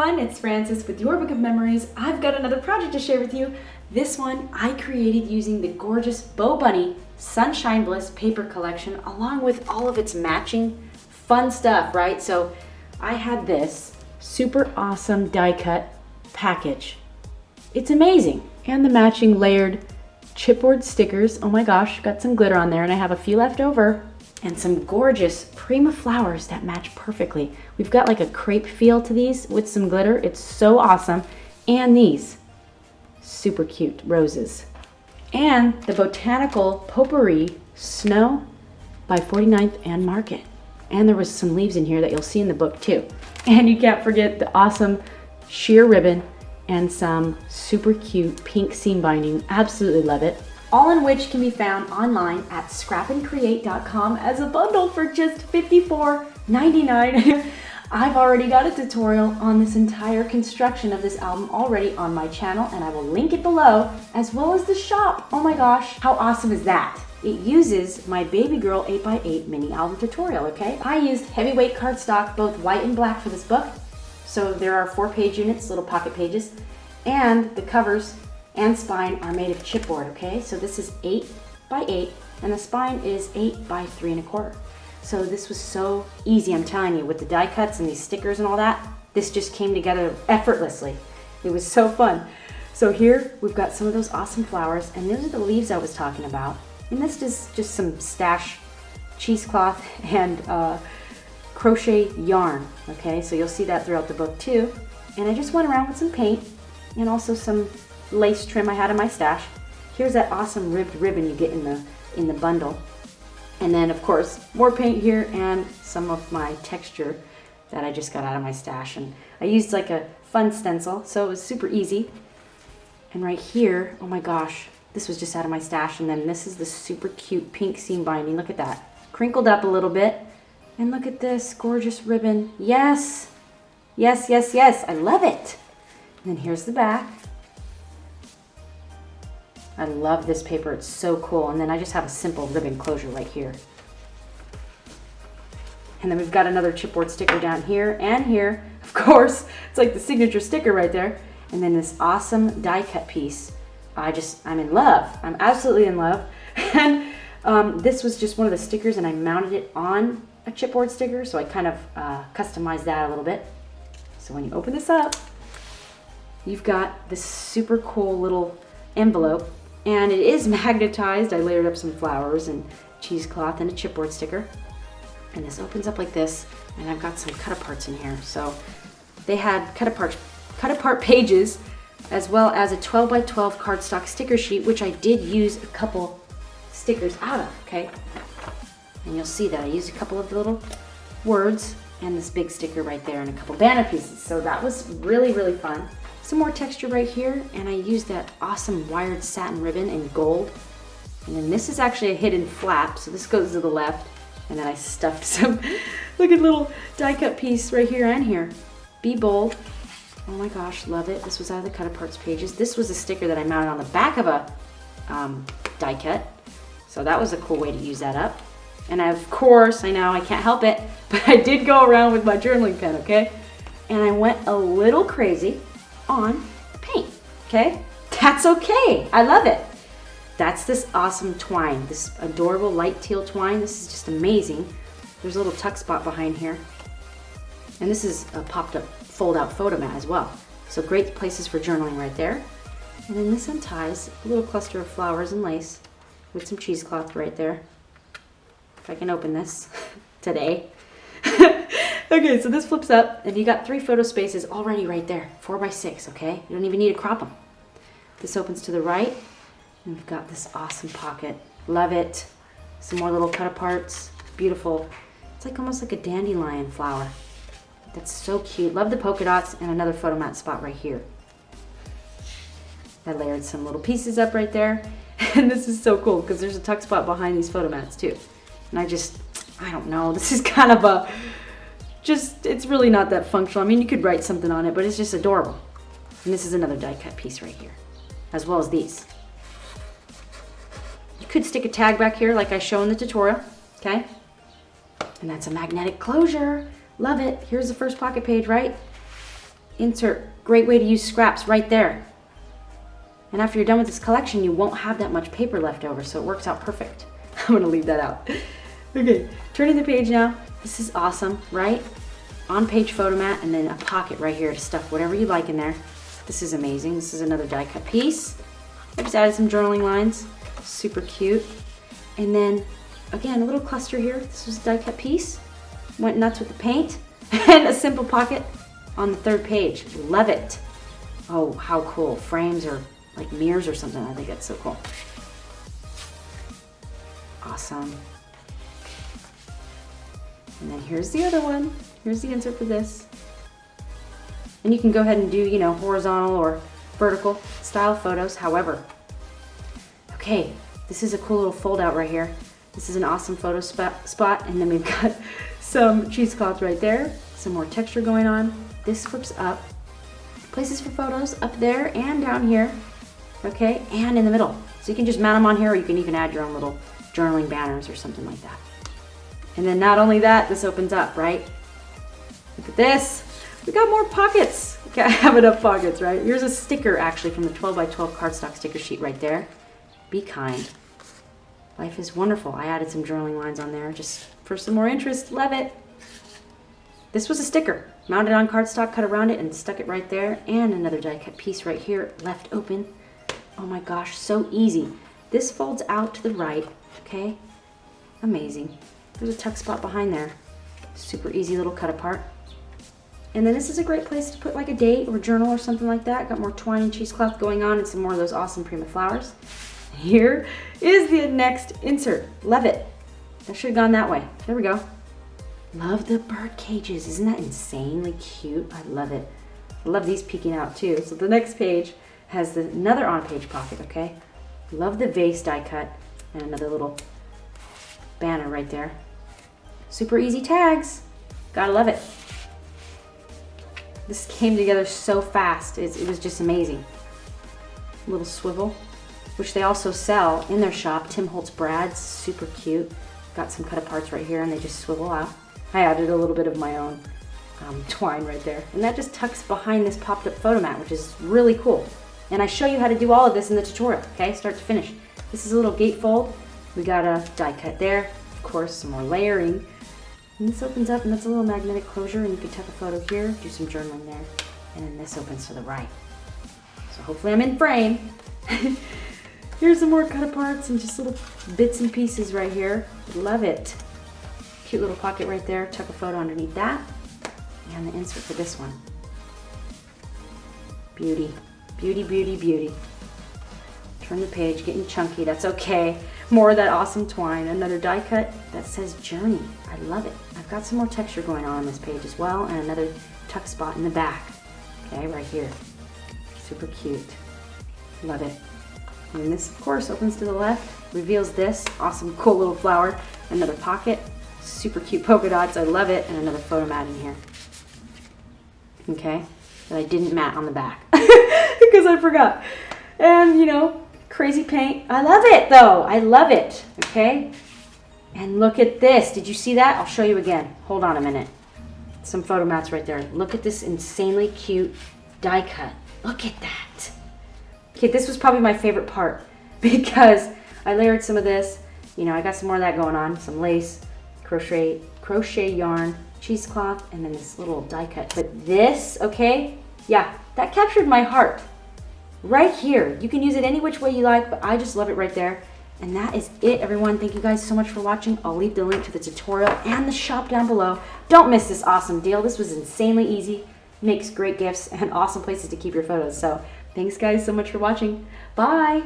everyone, it's Frances with Your Book of Memories. I've got another project to share with you. This one I created using the gorgeous Bo Bunny Sunshine Bliss paper collection along with all of its matching fun stuff, right? So I had this super awesome die cut package. It's amazing. And the matching layered chipboard stickers. Oh my gosh, got some glitter on there and I have a few left over. And some gorgeous Prima flowers that match perfectly. We've got like a crepe feel to these with some glitter. It's so awesome. And these super cute roses. And the Botanical Potpourri Snow by 49th and Market. And there was some leaves in here that you'll see in the book too. And you can't forget the awesome sheer ribbon and some super cute pink seam binding. Absolutely love it. All in which can be found online at scrapandcreate.com as a bundle for just $54.99. I've already got a tutorial on this entire construction of this album already on my channel, and I will link it below, as well as the shop. Oh my gosh, how awesome is that? It uses my Baby Girl 8x8 mini album tutorial, okay? I used heavyweight cardstock, both white and black for this book. So there are 4-page units, little pocket pages, and the covers and spine are made of chipboard, okay? So this is 8x8 and the spine is 8x3 1/4. So this was so easy, I'm telling you, with the die cuts and these stickers and all that. This just came together effortlessly. It was so fun. So here we've got some of those awesome flowers, and those are the leaves I was talking about. And this is just some stash cheesecloth and crochet yarn, okay? So you'll see that throughout the book too. And I just went around with some paint and also some lace trim I had in my stash. Here's that awesome ribbed ribbon you get in the bundle. And then of course, more paint here and some of my texture that I just got out of my stash. And I used like a fun stencil, so it was super easy. And right here, oh my gosh, this was just out of my stash. And then this is the super cute pink seam binding. Look at that. Crinkled up a little bit. And look at this gorgeous ribbon. Yes, yes, yes, yes, I love it. And then here's the back. I love this paper, it's so cool. And then I just have a simple ribbon closure right here. And then we've got another chipboard sticker down here and here. Of course, it's like the signature sticker right there. And then this awesome die cut piece. I'm in love. I'm absolutely in love. And this was just one of the stickers and I mounted it on a chipboard sticker. So I kind of customized that a little bit. So when you open this up, you've got this super cool little envelope. And it is magnetized. I layered up some flowers and cheesecloth and a chipboard sticker. And this opens up like this, and I've got some cut-aparts in here. So they had cut-apart pages, as well as a 12x12 cardstock sticker sheet, which I did use a couple stickers out of, okay? And you'll see that I used a couple of the little words and this big sticker right there and a couple banner pieces. So that was really, really fun. Some more texture right here, and I used that awesome wired satin ribbon in gold. And then this is actually a hidden flap, so this goes to the left. And then I stuffed some, look at little die cut piece right here and here. Be bold. Oh my gosh, love it. This was out of the cut aparts pages. This was a sticker that I mounted on the back of a die cut. So that was a cool way to use that up. And of course, I know I can't help it, but I did go around with my journaling pen, okay? And I went a little crazy on the paint, okay? That's okay, I love it. That's this awesome twine, this adorable light teal twine. This is just amazing. There's a little tuck spot behind here. And this is a popped up fold out photo mat as well. So great places for journaling right there. And then this unties a little cluster of flowers and lace with some cheesecloth right there. If I can open this today. Okay, so this flips up and you got 3 photo spaces already right there, 4x6, okay? You don't even need to crop them. This opens to the right, and we've got this awesome pocket. Love it. Some more little cut aparts, beautiful. It's like almost like a dandelion flower. That's so cute. Love the polka dots and another photo mat spot right here. I layered some little pieces up right there. And this is so cool because there's a tuck spot behind these photo mats too. And I don't know, this is kind of a, it's really not that functional. I mean, you could write something on it, but it's just adorable. And this is another die cut piece right here, as well as these. You could stick a tag back here like I show in the tutorial, okay? And that's a magnetic closure. Love it. Here's the first pocket page, right? insert. Great way to use scraps right there. And after you're done with this collection, you won't have that much paper left over, so it works out perfect. I'm gonna leave that out. Okay, turning the page now. This is awesome, right? On-page photo mat and then a pocket right here to stuff whatever you like in there. This is amazing. This is another die cut piece. I just added some journaling lines. Super cute. And then, again, a little cluster here. This was a die cut piece. Went nuts with the paint. And a simple pocket on the third page. Love it. Oh, how cool. Frames or like mirrors or something. I think that's so cool. Awesome. And then here's the other one. Here's the insert for this. And you can go ahead and do, you know, horizontal or vertical style photos, however. Okay, this is a cool little fold out right here. This is an awesome photo spot. And then we've got some cheesecloth right there. Some more texture going on. This flips up. Places for photos up there and down here. Okay, and in the middle. So you can just mount them on here, or you can even add your own little journaling banners or something like that. And then not only that, this opens up, right? Look at this. We got more pockets. Gotta have enough pockets, right? Here's a sticker actually from the 12 by 12 cardstock sticker sheet right there. Be kind. Life is wonderful. I added some journaling lines on there just for some more interest. Love it. This was a sticker. Mounted on cardstock, cut around it, and stuck it right there. And another die cut piece right here, left open. Oh my gosh, so easy. This folds out to the right, okay? Amazing. There's a tuck spot behind there. Super easy little cut apart. And then this is a great place to put like a date or journal or something like that. Got more twine and cheesecloth going on and some more of those awesome Prima flowers. Here is the next insert. Love it. That should have gone that way. There we go. Love the bird cages. Isn't that insanely cute? I love it. I love these peeking out too. So the next page has another on-page pocket, okay? Love the vase die cut and another little banner right there. Super easy tags. Gotta love it. This came together so fast. It was just amazing. Little swivel, which they also sell in their shop. Tim Holtz Brad's, super cute. Got some cut aparts right here and they just swivel out. I added a little bit of my own twine right there. And that just tucks behind this popped up photo mat, which is really cool. And I show you how to do all of this in the tutorial, okay, start to finish. This is a little gatefold. We got a die cut there. Of course, some more layering. And this opens up and that's a little magnetic closure and you can tuck a photo here, do some journaling there. And then this opens to the right. So hopefully I'm in frame. Here's some more cut aparts and just little bits and pieces right here. Love it. Cute little pocket right there. Tuck a photo underneath that. And the insert for this one. Beauty. Beauty, beauty, beauty. Turn the page, getting chunky, that's okay. More of that awesome twine. Another die cut that says Journey. I love it. I've got some more texture going on this page as well, and another tuck spot in the back. Okay, right here. Super cute. Love it. And this, of course, opens to the left, reveals this awesome, cool little flower. Another pocket, super cute polka dots. I love it, and another photo mat in here. Okay, that I didn't mat on the back because I forgot. And you know, crazy paint. I love it though. I love it. Okay. And look at this. Did you see that? I'll show you again. Hold on a minute. Some photo mats right there. Look at this insanely cute die cut. Look at that. Okay, this was probably my favorite part because I layered some of this. You know, I got some more of that going on. Some lace, crochet yarn, cheesecloth, and then this little die cut. But this, okay, yeah, that captured my heart. Right here. You can use it any which way you like, but I just love it right there. And that is it, everyone. Thank you guys so much for watching. I'll leave the link to the tutorial and the shop down below. Don't miss this awesome deal. This was insanely easy, makes great gifts, and awesome places to keep your photos. So thanks guys so much for watching. Bye.